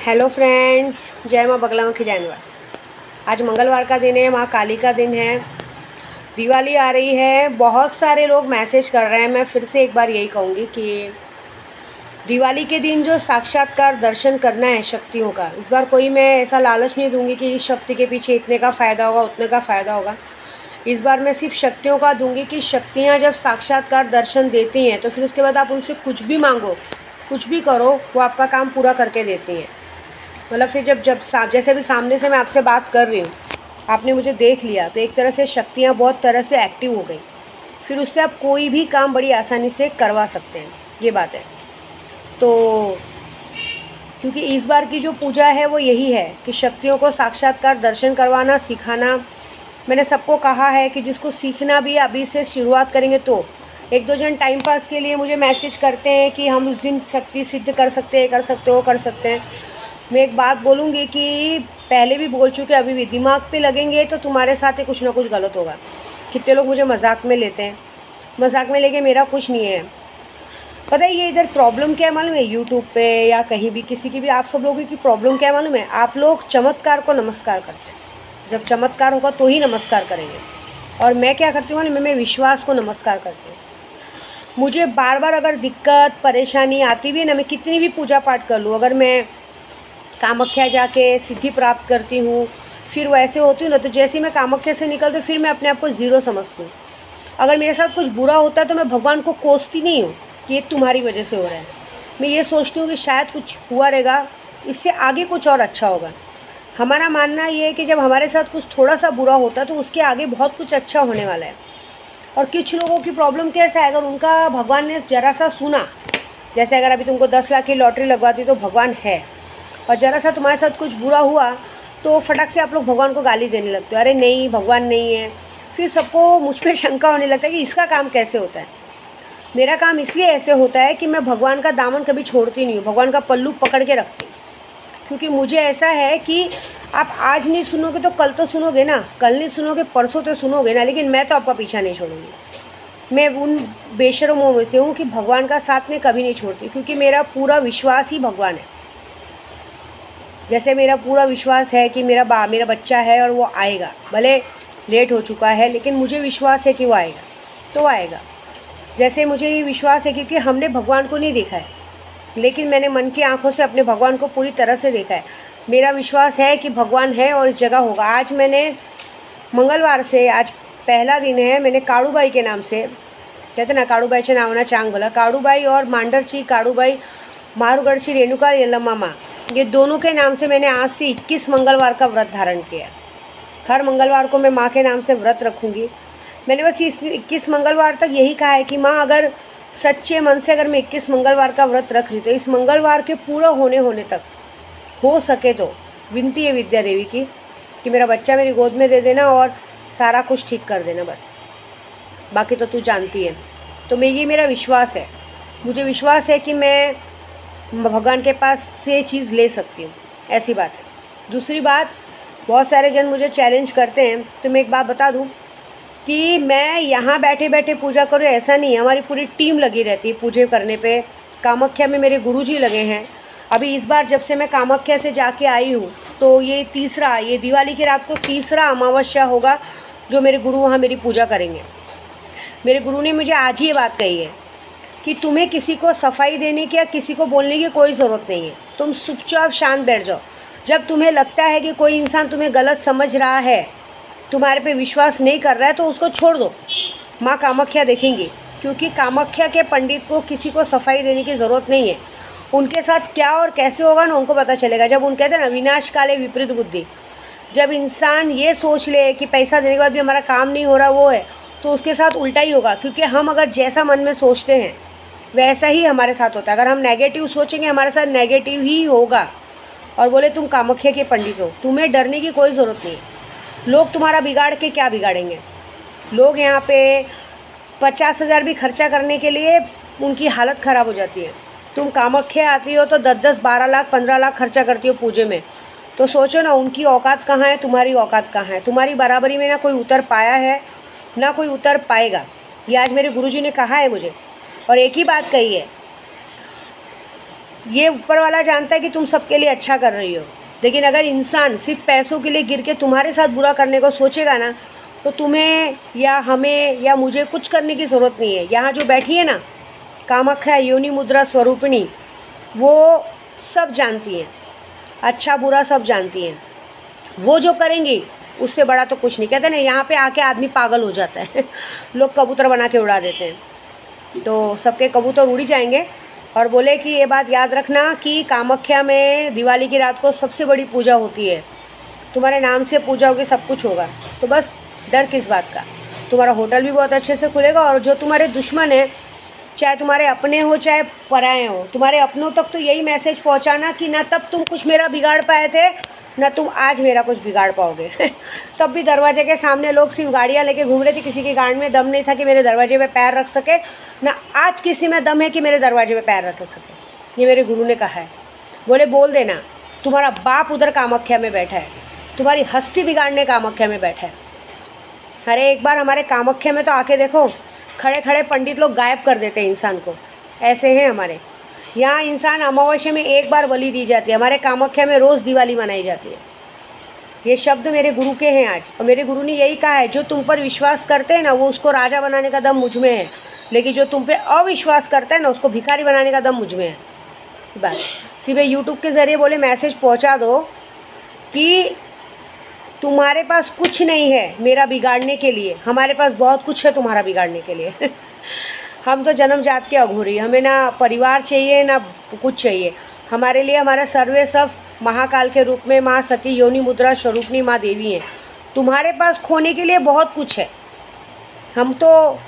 Hello friends, जय माँ बगलामुखी जय निवास। आज मंगलवार का दिन है, माँ काली का दिन है, दिवाली आ रही है। बहुत सारे लोग मैसेज कर रहे हैं। मैं फिर से एक बार यही कहूँगी कि दिवाली के दिन जो साक्षात्कार दर्शन करना है शक्तियों का, इस बार कोई मैं ऐसा लालच नहीं दूंगी कि इस शक्ति के पीछे इतने का फ़ायदा होगा, उतने का फ़ायदा होगा। इस बार मैं सिर्फ शक्तियों का दूंगी कि शक्तियाँ जब साक्षात्कार दर्शन देती हैं तो फिर उसके बाद आप उनसे कुछ भी मांगो, कुछ भी करो, वो आपका काम पूरा करके देती हैं। मतलब फिर जैसे भी सामने से मैं आपसे बात कर रही हूँ, आपने मुझे देख लिया तो एक तरह से शक्तियाँ बहुत तरह से एक्टिव हो गई। फिर उससे आप कोई भी काम बड़ी आसानी से करवा सकते हैं, ये बात है। तो क्योंकि इस बार की जो पूजा है वो यही है कि शक्तियों को साक्षात्कार दर्शन करवाना, सिखाना। मैंने सबको कहा है कि जिसको सीखना भी अभी से शुरुआत करेंगे तो एक दो जन टाइम पास के लिए मुझे मैसेज करते हैं कि हम उस दिन शक्ति सिद्ध कर सकते हैं, कर सकते हैं। मैं एक बात बोलूँगी कि पहले भी बोल चुके, अभी भी दिमाग पे लगेंगे तो तुम्हारे साथ ही कुछ ना कुछ गलत होगा। कितने लोग मुझे मजाक में लेते हैं, मजाक में लेके मेरा कुछ नहीं है। पता है ये इधर प्रॉब्लम क्या है मालूम है? यूट्यूब पे या कहीं भी किसी की भी आप सब लोगों की प्रॉब्लम क्या है मालूम है? आप लोग चमत्कार को नमस्कार करते हैं। जब चमत्कार होगा तो ही नमस्कार करेंगे। और मैं क्या करती हूँ मालूम है? मैं विश्वास को नमस्कार करती हूँ। मुझे बार बार अगर दिक्कत परेशानी आती भी है ना, मैं कितनी भी पूजा पाठ कर लूँ, अगर मैं कामाख्या जाके सिद्धि प्राप्त करती हूँ, फिर वैसे होती हूँ ना, तो जैसे ही मैं कामाख्या से निकलती हूँ फिर मैं अपने आप को ज़ीरो समझती हूँ। अगर मेरे साथ कुछ बुरा होता है तो मैं भगवान को कोसती नहीं हूँ कि ये तुम्हारी वजह से हो रहा है। मैं ये सोचती हूँ कि शायद कुछ हुआ रहेगा, इससे आगे कुछ और अच्छा होगा। हमारा मानना ये है कि जब हमारे साथ कुछ थोड़ा सा बुरा होता है तो उसके आगे बहुत कुछ अच्छा होने वाला है। और कुछ लोगों की प्रॉब्लम कैसा है, अगर उनका भगवान ने ज़रा सा सुना, जैसे अगर अभी तुमको 10 लाख की लॉटरी लगवाती तो भगवान है, और ज़रा सा तुम्हारे साथ कुछ बुरा हुआ तो फटक से आप लोग भगवान को गाली देने लगते हो, अरे नहीं भगवान नहीं है। फिर सबको मुझ पर शंका होने लगता है कि इसका काम कैसे होता है। मेरा काम इसलिए ऐसे होता है कि मैं भगवान का दामन कभी छोड़ती नहीं हूँ, भगवान का पल्लू पकड़ के रखती हूँ। क्योंकि मुझे ऐसा है कि आप आज नहीं सुनोगे तो कल तो सुनोगे ना, कल नहीं सुनोगे परसों तो सुनोगे ना, लेकिन मैं तो आपका पीछा नहीं छोड़ूंगी। मैं उन बेशर्मों में से हूँ कि भगवान का साथ में कभी नहीं छोड़ती, क्योंकि मेरा पूरा विश्वास ही भगवान है। जैसे मेरा पूरा विश्वास है कि मेरा बच्चा है और वो आएगा, भले लेट हो चुका है लेकिन मुझे विश्वास है कि वो आएगा तो आएगा। जैसे मुझे ये विश्वास है क्योंकि हमने भगवान को नहीं देखा है, लेकिन मैंने मन की आंखों से अपने भगवान को पूरी तरह से देखा है। मेरा विश्वास है कि भगवान है और इस जगह होगा। आज मैंने मंगलवार से, आज पहला दिन है, मैंने काड़ूबाई के नाम से, कहते ना काड़ूबाईचे नावना चांग भला, काड़ूबाई और मांडरची काड़ूबाई मारूगढ़ची रेणुका यल्लम्मा माँ, ये दोनों के नाम से मैंने आज से 21 मंगलवार का व्रत धारण किया। हर मंगलवार को मैं माँ के नाम से व्रत रखूँगी। मैंने बस इस 21 मंगलवार तक यही कहा है कि माँ अगर सच्चे मन से अगर मैं 21 मंगलवार का व्रत रख रही तो इस मंगलवार के पूरा होने तक हो सके तो विनती है विद्या देवी की कि मेरा बच्चा मेरी गोद में दे देना और सारा कुछ ठीक कर देना, बस बाकी तो तू जानती है। तो ये मेरा विश्वास है। मुझे विश्वास है कि मैं भगवान के पास से चीज़ ले सकती हूँ, ऐसी बात है। दूसरी बात, बहुत सारे जन मुझे चैलेंज करते हैं, तो मैं एक बात बता दूँ कि मैं यहाँ बैठे बैठे पूजा करूँ ऐसा नहीं है। हमारी पूरी टीम लगी रहती है पूजा करने पे। कामाख्या में मेरे गुरुजी लगे हैं। अभी इस बार जब से मैं कामाख्या से जाके आई हूँ तो ये दिवाली की रात को तीसरा अमावस्या होगा जो मेरे गुरु वहाँ मेरी पूजा करेंगे। मेरे गुरु ने मुझे आज ही ये बात कही है कि तुम्हें किसी को सफाई देने की या किसी को बोलने की कोई ज़रूरत नहीं है। तुम चुपचाप शांत बैठ जाओ। जब तुम्हें लगता है कि कोई इंसान तुम्हें गलत समझ रहा है, तुम्हारे पे विश्वास नहीं कर रहा है, तो उसको छोड़ दो, माँ कामाख्या देखेंगी। क्योंकि कामाख्या के पंडित को किसी को सफाई देने की ज़रूरत नहीं है। उनके साथ क्या और कैसे होगा ना, उनको पता चलेगा। जब उनके कहते हैं ना विनाश काले विपरीत बुद्धि, जब इंसान ये सोच ले कि पैसा देने के बाद भी हमारा काम नहीं हो रहा वो है, तो उसके साथ उल्टा ही होगा। क्योंकि हम अगर जैसा मन में सोचते हैं वैसा ही हमारे साथ होता है। अगर हम नेगेटिव सोचेंगे हमारे साथ नेगेटिव ही होगा। और बोले तुम कामाख्या के पंडित हो, तुम्हें डरने की कोई ज़रूरत नहीं है। लोग तुम्हारा बिगाड़ के क्या बिगाड़ेंगे? लोग यहाँ पे 50,000 भी खर्चा करने के लिए उनकी हालत ख़राब हो जाती है। तुम कामाख्या आती हो तो 10-10, 12 लाख, 15 लाख खर्चा करती हो पूजे में, तो सोचो ना उनकी औकात कहाँ है, तुम्हारी औकात कहाँ है। तुम्हारी बराबरी में ना कोई उतर पाया है ना कोई उतर पाएगा। ये आज मेरे गुरुजी ने कहा है मुझे, और एक ही बात कही है, ये ऊपर वाला जानता है कि तुम सबके लिए अच्छा कर रही हो, लेकिन अगर इंसान सिर्फ पैसों के लिए गिर के तुम्हारे साथ बुरा करने को सोचेगा ना, तो तुम्हें या हमें या मुझे कुछ करने की ज़रूरत नहीं है। यहाँ जो बैठी है ना कामाख्या योनि मुद्रा स्वरूपिणी, वो सब जानती हैं, अच्छा बुरा सब जानती हैं। वो जो करेंगी उससे बड़ा तो कुछ नहीं। कहते ना यहाँ पे आके आदमी पागल हो जाता है लोग कबूतर बना के उड़ा देते हैं, तो सबके कबूतर उड़ी जाएंगे। और बोले कि ये बात याद रखना कि कामाख्या में दिवाली की रात को सबसे बड़ी पूजा होती है, तुम्हारे नाम से पूजा होगी, सब कुछ होगा। तो बस डर किस बात का, तुम्हारा होटल भी बहुत अच्छे से खुलेगा। और जो तुम्हारे दुश्मन हैं, चाहे तुम्हारे अपने हो चाहे पराए हो, तुम्हारे अपनों तक तो यही मैसेज पहुंचाना कि ना तब तुम कुछ मेरा बिगाड़ पाए थे, ना तुम आज मेरा कुछ बिगाड़ पाओगे तब भी दरवाजे के सामने लोग सिर्फ गाड़ियाँ लेके घूम रहे थे, किसी की गाड़ी में दम नहीं था कि मेरे दरवाजे पे पैर रख सके, ना आज किसी में दम है कि मेरे दरवाजे पे पैर रख सके। ये मेरे गुरु ने कहा है। बोले बोल देना, तुम्हारा बाप उधर कामाख्या में बैठा है, तुम्हारी हस्ती बिगाड़ने कामाख्या में बैठा है। अरे एक बार हमारे कामाख्या में तो आके देखो, खड़े खड़े पंडित लोग गायब कर देते हैं इंसान को, ऐसे हैं हमारे यहाँ। इंसान अमावस्या में एक बार बलि दी जाती है, हमारे कामाख्या में रोज़ दिवाली मनाई जाती है। ये शब्द मेरे गुरु के हैं आज, और मेरे गुरु ने यही कहा है, जो तुम पर विश्वास करते हैं ना, वो उसको राजा बनाने का दम मुझ में है, लेकिन जो तुम पे अविश्वास करता है ना, उसको भिखारी बनाने का दम मुझ में है। बस सीधे यूट्यूब के ज़रिए बोले मैसेज पहुँचा दो कि तुम्हारे पास कुछ नहीं है मेरा बिगाड़ने के लिए, हमारे पास बहुत कुछ है तुम्हारा बिगाड़ने के लिए हम तो जन्मजात के अघोरी, हमें ना परिवार चाहिए ना कुछ चाहिए। हमारे लिए हमारा सर्वे सब महाकाल के रूप में माँ सती योनि मुद्रा स्वरूपनी माँ देवी हैं। तुम्हारे पास खोने के लिए बहुत कुछ है, हम तो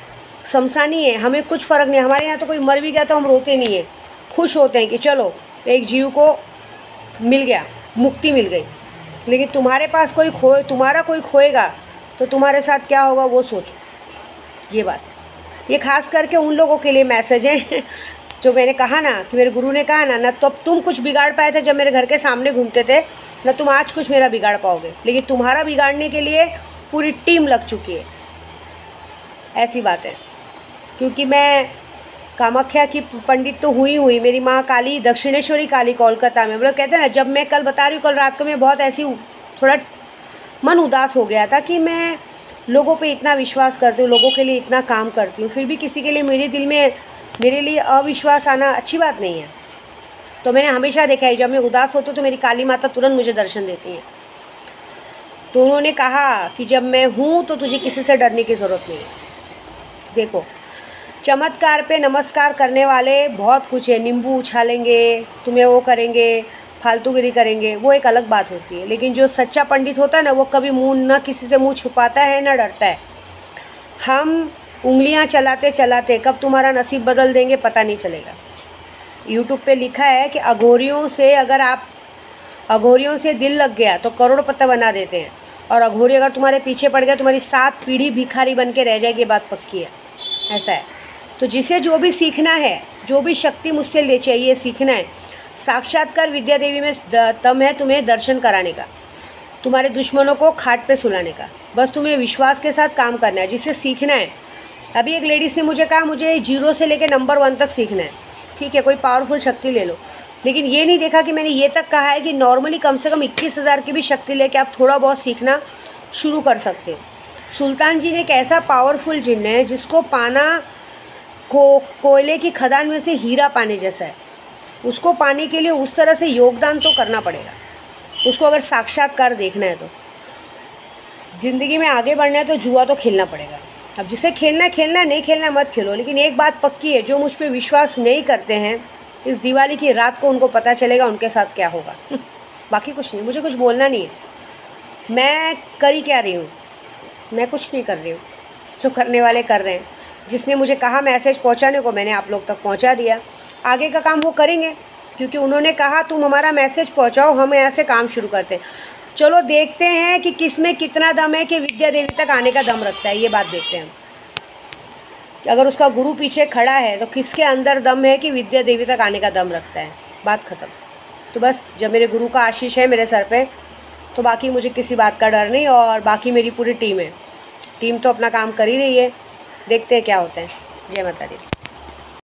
शमशानी हैं, हमें कुछ फ़र्क नहीं। हमारे यहाँ तो कोई मर भी गया तो हम रोते नहीं हैं, खुश होते हैं कि चलो एक जीव को मिल गया, मुक्ति मिल गई। लेकिन तुम्हारे पास तुम्हारा कोई खोएगा तो तुम्हारे साथ क्या होगा वो सोचो। ये बात है, ये खास करके उन लोगों के लिए मैसेज है जो मैंने कहा ना कि मेरे गुरु ने कहा ना तो अब तुम कुछ बिगाड़ पाए थे जब मेरे घर के सामने घूमते थे, ना तुम आज कुछ मेरा बिगाड़ पाओगे। लेकिन तुम्हारा बिगाड़ने के लिए पूरी टीम लग चुकी है, ऐसी बात है। क्योंकि मैं कामाख्या की पंडित तो हुई, मेरी माँ काली दक्षिणेश्वरी काली कोलकाता में, मतलब कहते हैं ना, जब मैं कल बता रही हूँ, कल रात को मैं बहुत ऐसी थोड़ा मन उदास हो गया था कि मैं लोगों पे इतना विश्वास करती हूँ, लोगों के लिए इतना काम करती हूँ, फिर भी किसी के लिए मेरे दिल में मेरे लिए अविश्वास आना अच्छी बात नहीं है। तो मैंने हमेशा देखा है जब मैं उदास होती हूँ तो मेरी काली माता तुरंत मुझे दर्शन देती हैं। तो उन्होंने कहा कि जब मैं हूँ तो तुझे किसी से डरने की ज़रूरत नहीं है। देखो, चमत्कार पे नमस्कार करने वाले बहुत कुछ है, नींबू उछालेंगे, तुम्हें वो करेंगे, फालतूगिरी करेंगे, वो एक अलग बात होती है। लेकिन जो सच्चा पंडित होता है ना, वो कभी मुँह ना किसी से मुँह छुपाता है ना डरता है। हम उंगलियां चलाते चलाते कब तुम्हारा नसीब बदल देंगे पता नहीं चलेगा। यूट्यूब पे लिखा है कि अघोरियों से दिल लग गया तो करोड़पति बना देते हैं, और अघोरी अगर तुम्हारे पीछे पड़ गया तुम्हारी 7 पीढ़ी भिखारी बन के रह जाएगी। बात पक्की है, ऐसा है। तो जिसे जो भी सीखना है, जो भी शक्ति मुझसे ले चाहिए सीखना है, साक्षात्कार विद्या देवी में दम है तुम्हें दर्शन कराने का, तुम्हारे दुश्मनों को खाट पे सुलाने का। बस तुम्हें विश्वास के साथ काम करना है, जिससे सीखना है। अभी एक लेडीज़ ने मुझे कहा मुझे 0 से लेकर नंबर 1 तक सीखना है। ठीक है, कोई पावरफुल शक्ति ले लो, लेकिन ये नहीं देखा कि मैंने ये तक कहा है कि नॉर्मली कम से कम 21,000 की भी शक्ति लेके आप थोड़ा बहुत सीखना शुरू कर सकते हो। सुल्तान जी ने एक ऐसा पावरफुल जिन्न है जिसको पाना कोयले की खदान में से हीरा पाने जैसा है। उसको पाने के लिए उस तरह से योगदान तो करना पड़ेगा, उसको अगर साक्षात्कार देखना है तो। ज़िंदगी में आगे बढ़ना है तो जुआ तो खेलना पड़ेगा। अब जिसे खेलना है खेलना, नहीं खेलना मत खेलो। लेकिन एक बात पक्की है, जो मुझ पर विश्वास नहीं करते हैं, इस दिवाली की रात को उनको पता चलेगा उनके साथ क्या होगा बाकी कुछ नहीं, मुझे कुछ बोलना नहीं है। मैं करी क्या रही हूँ, मैं कुछ नहीं कर रही हूँ, जो करने वाले कर रहे हैं। जिसने मुझे कहा मैसेज पहुँचाने को, मैंने आप लोग तक पहुँचा दिया। आगे का काम वो करेंगे, क्योंकि उन्होंने कहा तुम हमारा मैसेज पहुँचाओ, हम यहाँ से काम शुरू करते हैं। चलो देखते हैं कि किस में कितना दम है कि विद्या देवी तक आने का दम रखता है। ये बात देखते हैं कि अगर उसका गुरु पीछे खड़ा है तो किसके अंदर दम है कि विद्या देवी तक आने का दम रखता है। बात ख़त्म। तो बस जब मेरे गुरु का आशीष है मेरे सर पे, तो बाकी मुझे किसी बात का डर नहीं। और बाकी मेरी पूरी टीम है, टीम तो अपना काम कर ही रही है। देखते हैं क्या होता है। जय माता दी।